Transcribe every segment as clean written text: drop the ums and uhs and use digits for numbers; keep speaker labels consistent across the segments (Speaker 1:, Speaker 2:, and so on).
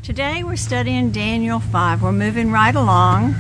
Speaker 1: Today we're studying Daniel 5. We're moving right along.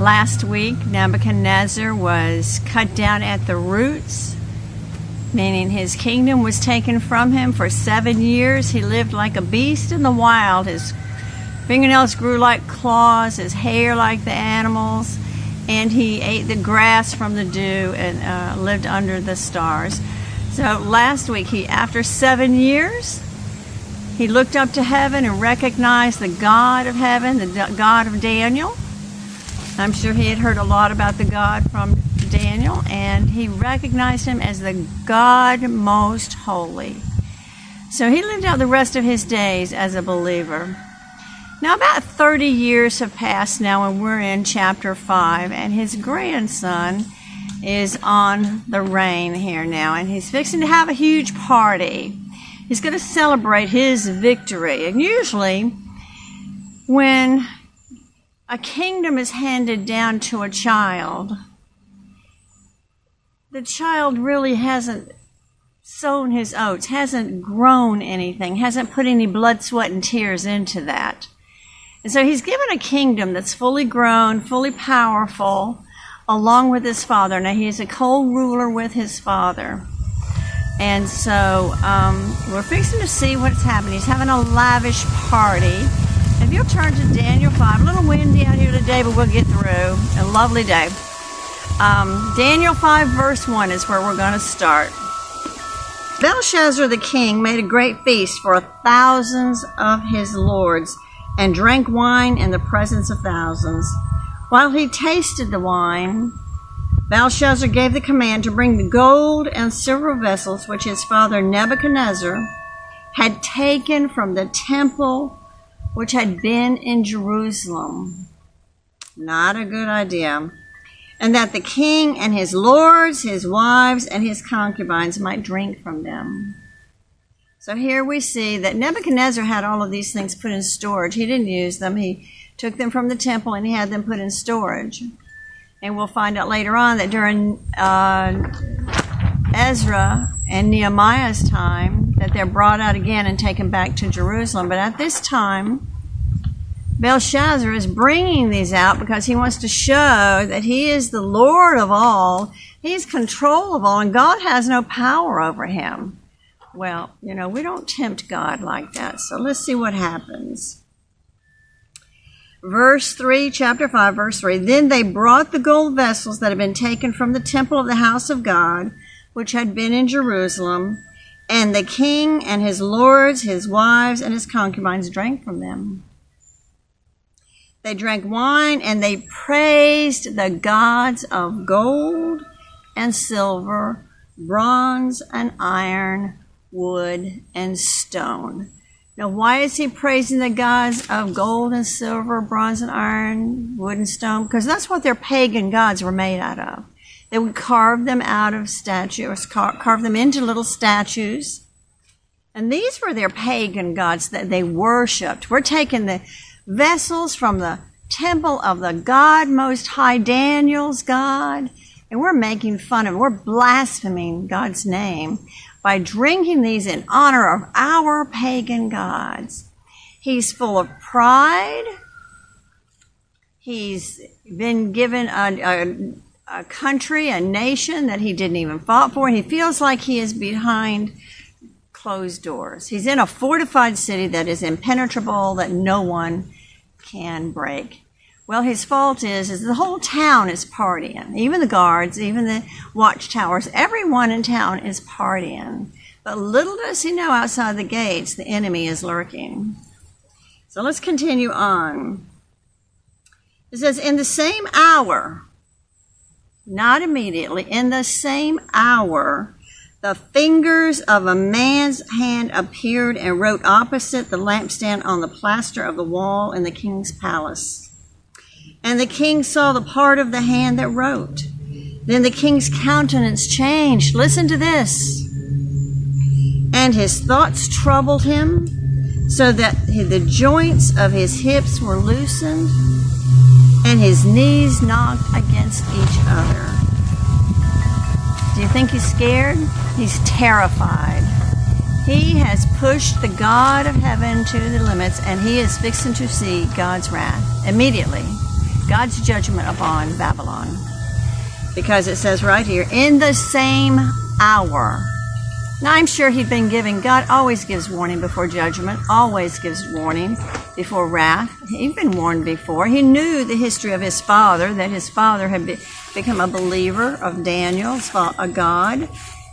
Speaker 1: Last week, Nebuchadnezzar was cut down at the roots, meaning his kingdom was taken from him for 7 years. He lived like a beast in the wild. His fingernails grew like claws, his hair like the animals, and he ate the grass from the dew and lived under the stars. So last week, after 7 years, he looked up to heaven and recognized the God of heaven, the God of Daniel. I'm sure he had heard a lot about the God from Daniel, and he recognized him as the God most holy. So he lived out the rest of his days as a believer. Now about 30 years have passed now, and we're in chapter 5, and his grandson is on the reign here now, and he's fixing to have a huge party. He's going to celebrate his victory. And usually, when a kingdom is handed down to a child, the child really hasn't sown his oats, hasn't grown anything, hasn't put any blood, sweat, and tears into that. And so he's given a kingdom that's fully grown, fully powerful, along with his father. Now, he is a co-ruler with his father. And so we're fixing to see what's happening. He's having a lavish party. If you'll turn to Daniel 5, a little windy out here today, but we'll get through. A lovely day. Daniel 5 verse 1 is where we're going to start. Belshazzar the king made a great feast for thousands of his lords and drank wine in the presence of thousands. While he tasted the wine, Belshazzar gave the command to bring the gold and silver vessels which his father Nebuchadnezzar had taken from the temple which had been in Jerusalem. Not a good idea. And that the king and his lords, his wives, and his concubines might drink from them. So here we see that Nebuchadnezzar had all of these things put in storage. He didn't use them. He took them from the temple and he had them put in storage. And we'll find out later on that during Ezra and Nehemiah's time that they're brought out again and taken back to Jerusalem. But at this time, Belshazzar is bringing these out because he wants to show that he is the Lord of all. He's control of all, and God has no power over him. Well, we don't tempt God like that. So let's see what happens. Verse 3, chapter 5, verse 3. Then they brought the gold vessels that had been taken from the temple of the house of God, which had been in Jerusalem, and the king and his lords, his wives, and his concubines drank from them. They drank wine, and they praised the gods of gold and silver, bronze and iron, wood and stone. Now, why is he praising the gods of gold and silver, bronze and iron, wood and stone? Because that's what their pagan gods were made out of. They would carve them out of statues, carve them into little statues. And these were their pagan gods that they worshipped. We're taking the vessels from the temple of the God Most High, Daniel's God, and we're making fun of it. We're blaspheming God's name by drinking these in honor of our pagan gods. He's full of pride. He's been given a country, a nation that he didn't even fight for. He feels like he is behind closed doors. He's in a fortified city that is impenetrable, that no one can break. Well, his fault is the whole town is partying. Even the guards, even the watchtowers, everyone in town is partying. But little does he know outside the gates, the enemy is lurking. So let's continue on. It says, in the same hour, not immediately, in the same hour, the fingers of a man's hand appeared and wrote opposite the lampstand on the plaster of the wall in the king's palace. And the king saw the part of the hand that wrote. Then the king's countenance changed. Listen to this. And his thoughts troubled him, so that the joints of his hips were loosened, and his knees knocked against each other. Do you think he's scared? He's terrified. He has pushed the God of heaven to the limits, and he is fixing to see God's wrath immediately, God's judgment upon Babylon. Because it says right here, in the same hour. Now, I'm sure he'd been giving, God always gives warning before judgment, always gives warning before wrath. He'd been warned before. He knew the history of his father, that his father had become a believer of Daniel, a God.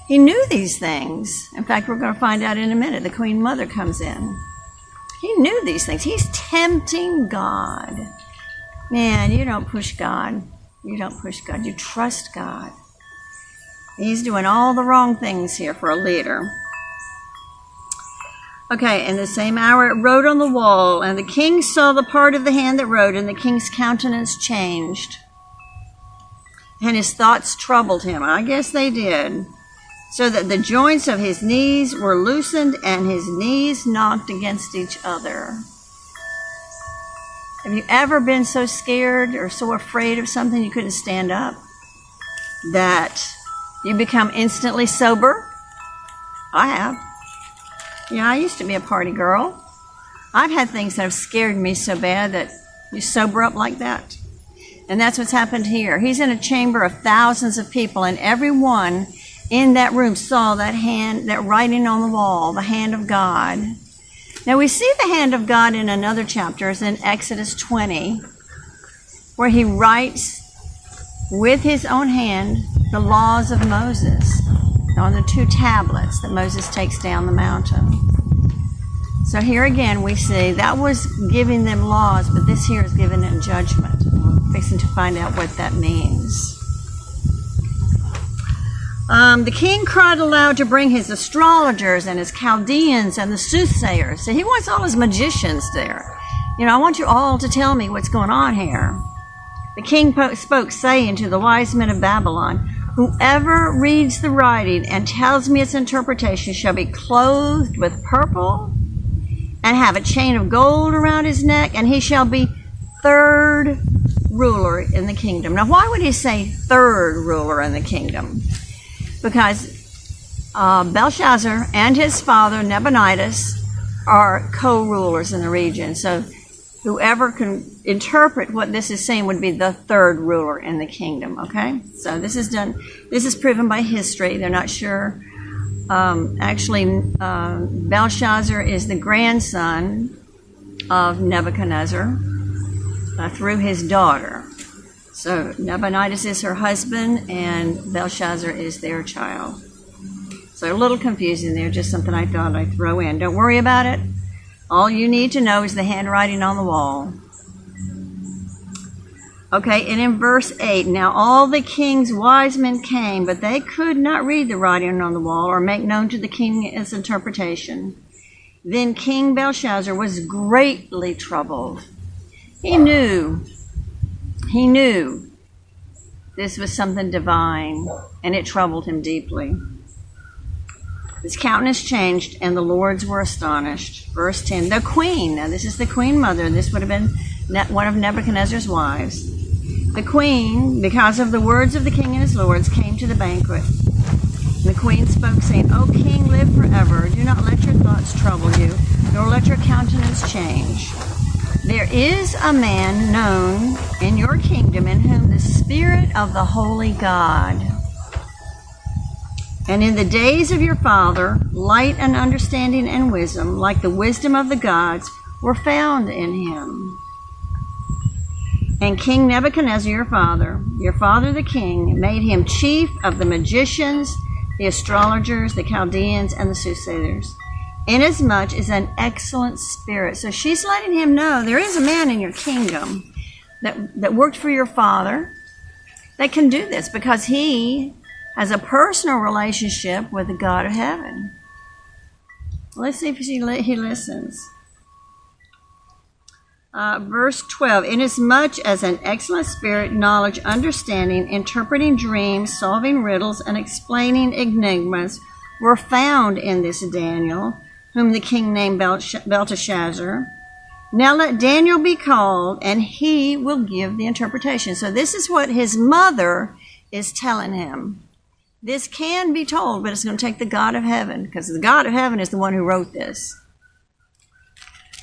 Speaker 1: He knew these things. In fact, we're going to find out in a minute. The Queen Mother comes in. He knew these things. He's tempting God. Man, you don't push God. You don't push God. You trust God. He's doing all the wrong things here for a leader. Okay, in the same hour it wrote on the wall, and the king saw the part of the hand that wrote, and the king's countenance changed. And his thoughts troubled him. I guess they did. So that the joints of his knees were loosened, and his knees knocked against each other. Have you ever been so scared or so afraid of something you couldn't stand up? That you become instantly sober? I have. Yeah, I used to be a party girl. I've had things that have scared me so bad that you sober up like that. And that's what's happened here. He's in a chamber of thousands of people, and everyone in that room saw that hand, that writing on the wall, the hand of God. Now we see the hand of God in another chapter, it's in Exodus 20, where he writes with his own hand the laws of Moses on the 2 tablets that Moses takes down the mountain. So here again we see that was giving them laws, but this here is giving them judgment. We're fixing to find out what that means. The king cried aloud to bring his astrologers and his Chaldeans and the soothsayers. So he wants all his magicians there. I want you all to tell me what's going on here. The king spoke, saying to the wise men of Babylon, whoever reads the writing and tells me its interpretation shall be clothed with purple and have a chain of gold around his neck, and he shall be third ruler in the kingdom. Now, why would he say third ruler in the kingdom? Because Belshazzar and his father, Nebuchadnezzar, are co-rulers in the region. So whoever can interpret what this is saying would be the third ruler in the kingdom, okay? So this is proven by history. They're not sure. Belshazzar is the grandson of Nebuchadnezzar through his daughter. So Nebuchadnezzar is her husband, and Belshazzar is their child. So a little confusing there, just something I thought I'd throw in. Don't worry about it. All you need to know is the handwriting on the wall. Okay, and in verse 8, now all the king's wise men came, but they could not read the writing on the wall or make known to the king its interpretation. Then King Belshazzar was greatly troubled. He knew this was something divine, and it troubled him deeply. His countenance changed, and the lords were astonished. Verse 10, the queen, now this is the queen mother, this would have been one of Nebuchadnezzar's wives. The queen, because of the words of the king and his lords, came to the banquet. And the queen spoke, saying, O king, live forever. Do not let your thoughts trouble you, nor let your countenance change. There is a man known in your kingdom in whom the Spirit of the Holy God. And in the days of your father, light and understanding and wisdom, like the wisdom of the gods, were found in him. And King Nebuchadnezzar, your father the king, made him chief of the magicians, the astrologers, the Chaldeans, and the soothsayers, inasmuch as an excellent spirit. So she's letting him know there is a man in your kingdom that worked for your father that can do this because he has a personal relationship with the God of heaven. Let's see if he listens. Verse 12, inasmuch as an excellent spirit, knowledge, understanding, interpreting dreams, solving riddles, and explaining enigmas were found in this Daniel, whom the king named Belteshazzar. Now let Daniel be called, and he will give the interpretation. So this is what his mother is telling him. This can be told, but it's going to take the God of heaven, because the God of heaven is the one who wrote this.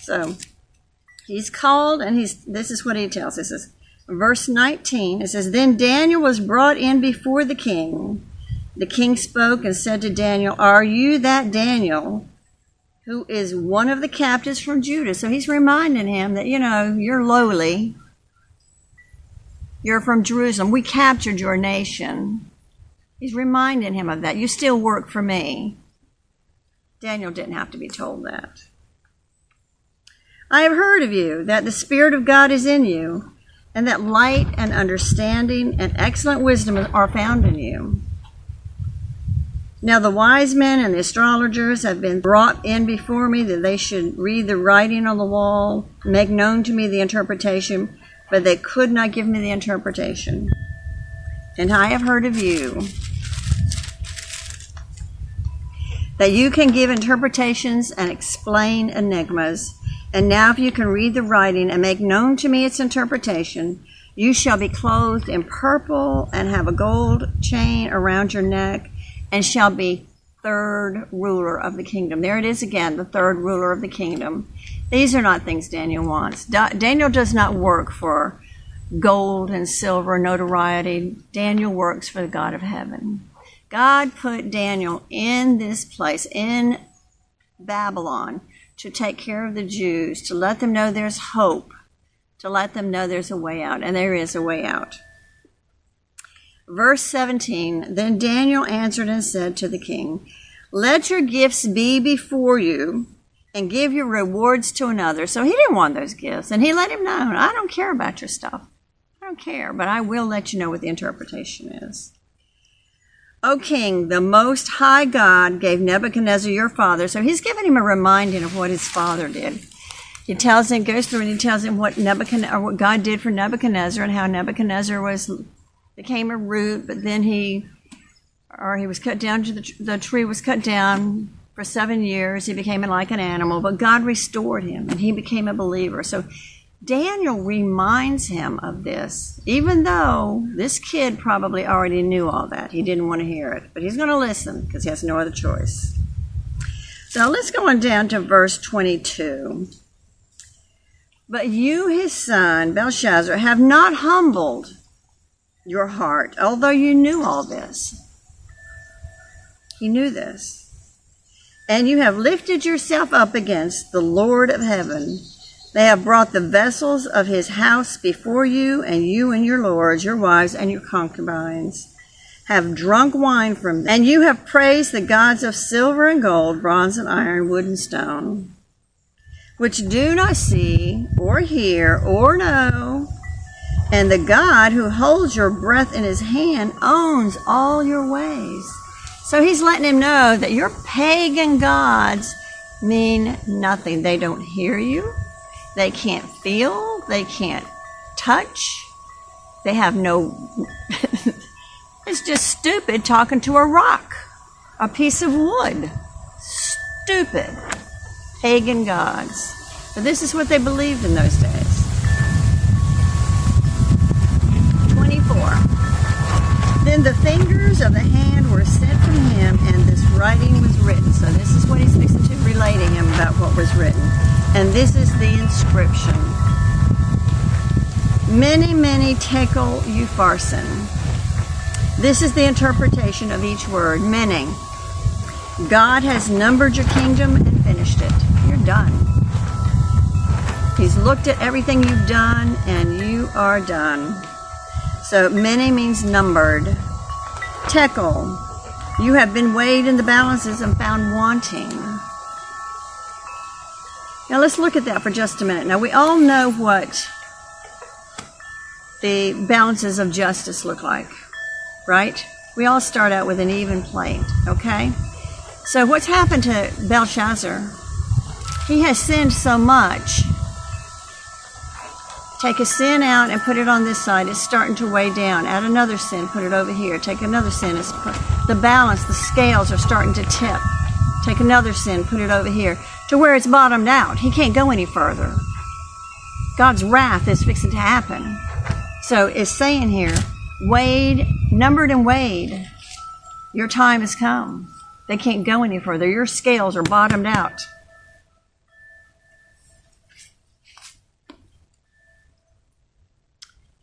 Speaker 1: So he's called, and this is what he tells us. This is verse 19. It says, Then Daniel was brought in before the king. The king spoke and said to Daniel, Are you that Daniel who is one of the captives from Judah? So he's reminding him that, you're lowly. You're from Jerusalem. We captured your nation. He's reminding him of that. You still work for me. Daniel didn't have to be told that. I have heard of you, that the Spirit of God is in you, and that light and understanding and excellent wisdom are found in you. Now the wise men and the astrologers have been brought in before me, that they should read the writing on the wall, make known to me the interpretation, but they could not give me the interpretation. And I have heard of you, that you can give interpretations and explain enigmas. And now if you can read the writing and make known to me its interpretation, you shall be clothed in purple and have a gold chain around your neck, and shall be third ruler of the kingdom. There it is again, the third ruler of the kingdom. These are not things Daniel wants. Daniel does not work for gold and silver, notoriety. Daniel works for the God of heaven. God put Daniel in this place, in Babylon, to take care of the Jews, to let them know there's hope, to let them know there's a way out, and there is a way out. Verse 17, Then Daniel answered and said to the king, Let your gifts be before you, and give your rewards to another. So he didn't want those gifts, and he let him know, I don't care about your stuff. I don't care, but I will let you know what the interpretation is. O king, the most high God gave Nebuchadnezzar your father. So he's giving him a reminding of what his father did. He tells him, goes through and he tells him what God did for Nebuchadnezzar, and how Nebuchadnezzar became a root, but then he was cut down to the tree was cut down for 7 years. He became like an animal, but God restored him and he became a believer. So Daniel reminds him of this, even though this kid probably already knew all that. He didn't want to hear it, but he's going to listen because he has no other choice. So let's go on down to verse 22. But you, his son, Belshazzar, have not humbled your heart, although you knew all this. He knew this. And you have lifted yourself up against the Lord of heaven. They have brought the vessels of his house before you, and you and your lords, your wives, and your concubines have drunk wine from them. And you have praised the gods of silver and gold, bronze and iron, wood and stone, which do not see or hear or know. And the God who holds your breath in his hand owns all your ways. So he's letting him know that your pagan gods mean nothing. They don't hear you. They can't feel. They can't touch. They have no... It's just stupid talking to a rock, a piece of wood. Stupid pagan gods. But this is what they believed in those days. 24. Then the fingers of the hand were sent from him, and this writing was written. So this is what he's fixing to relay to him about what was written. And this is the inscription. Many, many tekel upharsin. This is the interpretation of each word, meaning God has numbered your kingdom and finished it. You're done. He's looked at everything you've done, and you are done. So many means numbered. Tekel, you have been weighed in the balances and found wanting. Now let's look at that for just a minute. Now we all know what the balances of justice look like, right? We all start out with an even plate, okay? So what's happened to Belshazzar? He has sinned so much. Take a sin out and put it on this side. It's starting to weigh down. Add another sin, put it over here. Take another sin. The balance, the scales are starting to tip. Take another sin, put it over here, to where it's bottomed out. He can't go any further. God's wrath is fixing to happen. So it's saying here, weighed, numbered and weighed. Your time has come. They can't go any further. Your scales are bottomed out.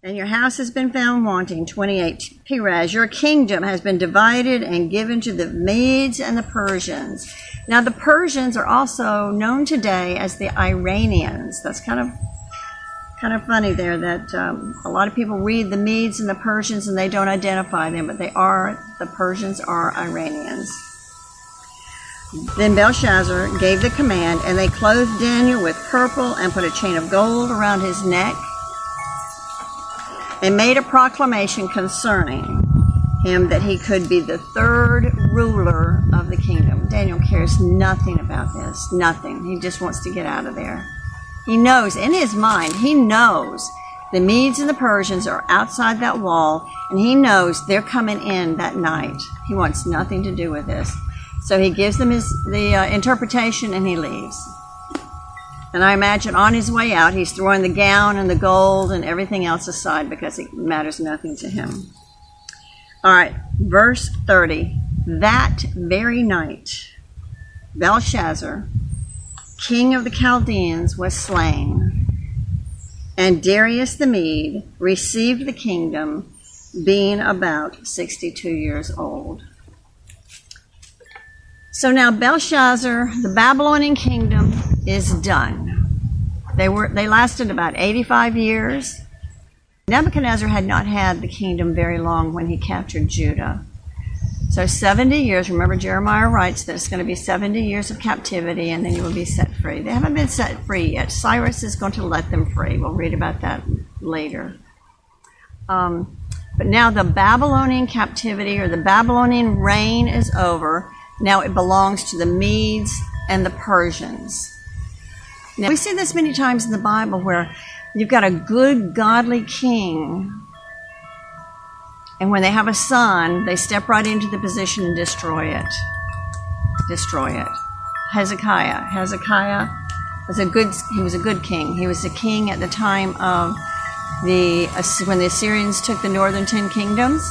Speaker 1: And your house has been found wanting. 28. Peraz, your kingdom has been divided and given to the Medes and the Persians. Now the Persians are also known today as the Iranians. That's kind of funny there that a lot of people read the Medes and the Persians and they don't identify them, but the Persians are Iranians. Then Belshazzar gave the command, and they clothed Daniel with purple and put a chain of gold around his neck and made a proclamation concerning him that he could be the third ruler of the kingdom. Daniel cares nothing about this, nothing. He just wants to get out of there. He knows, in his mind, he knows the Medes and the Persians are outside that wall, and he knows they're coming in that night. He wants nothing to do with this. So he gives them the interpretation, and he leaves. And I imagine on his way out, he's throwing the gown and the gold and everything else aside because it matters nothing to him. All right, verse 30. That very night, Belshazzar, king of the Chaldeans, was slain, and Darius the Mede received the kingdom, being about 62 years old. So now Belshazzar, the Babylonian kingdom, is done. They lasted about 85 years. Nebuchadnezzar had not had the kingdom very long when he captured Judah. So 70 years, remember Jeremiah writes that it's going to be 70 years of captivity and then you will be set free. They haven't been set free yet. Cyrus is going to let them free. We'll read about that later. But now the Babylonian captivity or the Babylonian reign is over. Now it belongs to the Medes and the Persians. Now we see this many times in the Bible where you've got a good, godly king, and when they have a son, they step right into the position and destroy it. Hezekiah was he was a good king. He was a king at the time of when the Assyrians took the northern 10 kingdoms.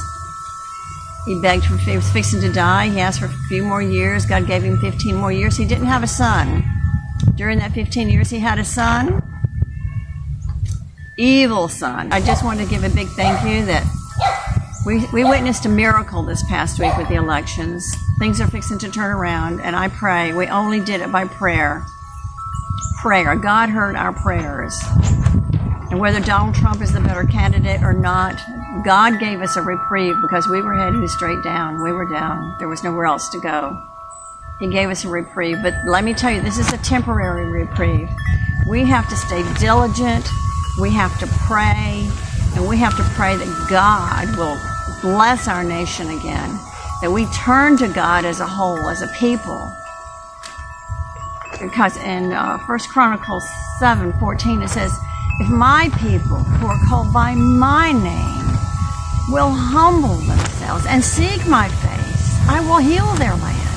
Speaker 1: He was fixing to die. He asked for a few more years. God gave him 15 more years. He didn't have a son. During that 15 years, he had a son. Evil son. I just want to give a big thank you that we witnessed a miracle this past week with the elections. Things are fixing to turn around, and I pray. We only did it by prayer. God heard our prayers. And whether Donald Trump is the better candidate or not, God gave us a reprieve because we were heading straight down. We were down. There was nowhere else to go. He gave us a reprieve. But let me tell you, this is a temporary reprieve. We have to stay diligent. We have to pray. And we have to pray that God will bless our nation again. That we turn to God as a whole, as a people. Because in 1 Chronicles 7:14 it says, if my people who are called by my name will humble themselves and seek my face, I will heal their land.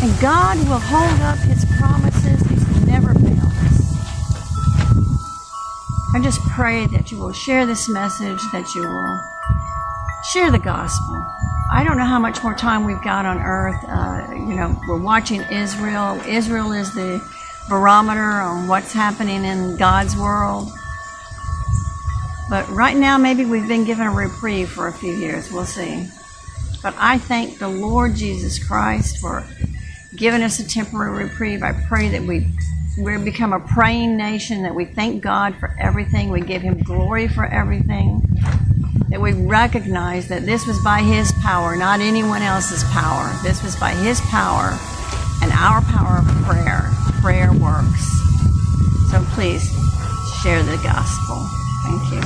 Speaker 1: And God will hold up his promises. He's never failed us. I just pray that you will share this message, that you will share the gospel. I don't know how much more time we've got on earth. We're watching Israel. Israel is the barometer on what's happening in God's world. But right now, maybe we've been given a reprieve for a few years. We'll see. But I thank the Lord Jesus Christ for giving us a temporary reprieve. I pray that we become a praying nation, that we thank God for everything. We give him glory for everything. That we recognize that this was by his power, not anyone else's power. This was by his power and our power of prayer. Prayer works. So please share the gospel. Thank you.